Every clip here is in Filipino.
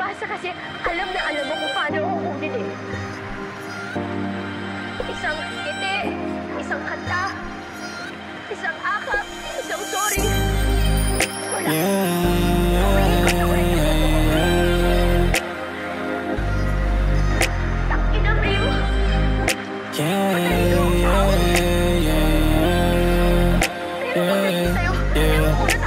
basta kasi alam na alam mo kung paano ako kunin eh. Isang ngiti, isang kanta, isang akap, isang sorry. Wala. Takina, Brio.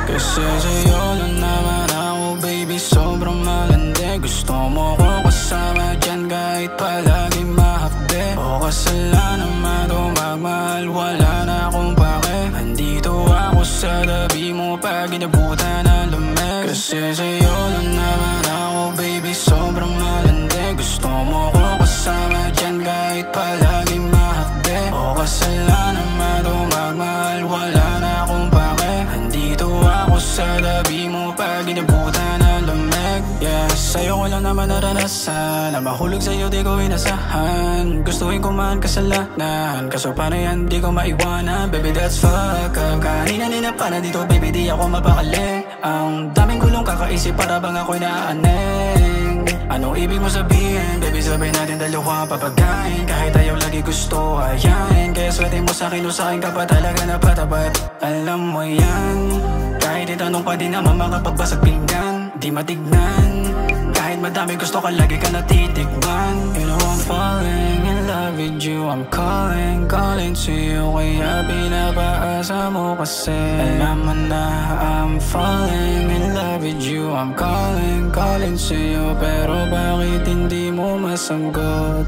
Kasi sa'yo lang naman ako, baby, sobrang malandi. Gusto mo ko kasama dyan kahit palagi mahapde. O kasalanan man o magmahal, wala na akong pake. Andito ako sa tabi mo pag inabutan ng lamig. Kasi sa'yo lang naman ako, baby, sobrang malandi. Gusto mo ko kasama dyan kahit palagi mahapde. O kasalanan man o magmahal, wala na akong pake. Andito ako sa tabi mo pag inabutan ng lamig. Yeah, sa'yo ko lang naman naranasan na mahulog sa'yo di ko inasahan. Gustuin ko man kasalanan, kaso paano yan di ko maiwanan. Baby, that's fuck up. Kanina pa na dito, baby, di ako mapakali. Ang daming gulong kakaisip para bang ako'y naaneng. Anong ibig mo sabihin? Baby, sabihin natin dalawa papagain. Kahit ayaw lagi gusto ayain. Kaya swerte mo sa'kin o sa'kin ka pa talaga napatapat. Alam mo yan, kahit itanong pa di naman makapagbasag pinggan. Di matignan, kahit madami gusto ka lagi ka natitigman. You know I'm falling in love with you, I'm calling to you. Kaya pinapaasa mo kasi alam mo na I'm falling in love with you, I'm calling to you. Pero bakit hindi mo masagot?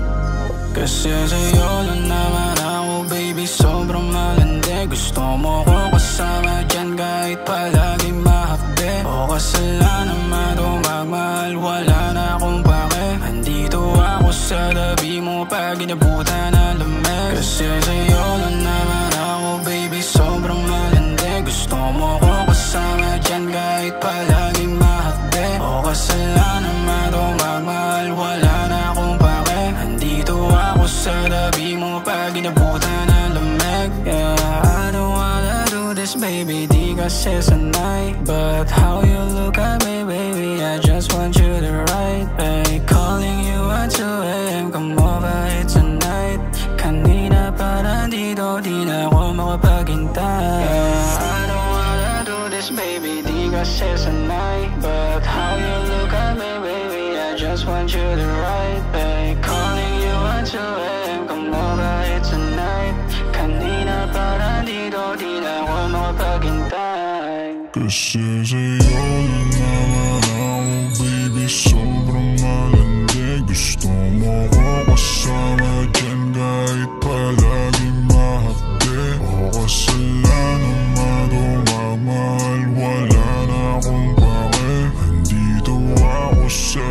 Kasi sa'yo lang naman ako, baby, sobrang malandi. Gusto mo ko kasama dyan kahit palagi mahapde. O kasalanan man o magmahal, wala na akong pake. Andito ako sa tabi mo pag inabutan ng lamig. Kasi sa'yo lang naman ako, baby, sobrang malandi. Gusto mo ko kasama dyan kahit palagi mahapde. O kasalanan man o magmahal, wala na akong pake. Andito ako sa tabi mo pag inabutan ng lamig. Yeah, I don't wanna do this, baby, di kasi sanay. But how you look at me, baby, I just want you to ride. Hey, calling you at 2 AM, come over here tonight. Kanina pa nandito, di na ako makapaghintay. Yeah, I don't wanna do this, baby, di kasi sanay. But how you look at me, baby, I just want you to ride. Hey, calling you at 2 AM, come over here tonight. Kanina pa nandito, di na ako makapaghintay. Kasi sa'yo lang naman ako, baby, sobrang malandi. Gusto mo ko kasama dyan kahit palagi mahapde. O kasalanan man o magmahal, wala na akong pake. Andito ako sa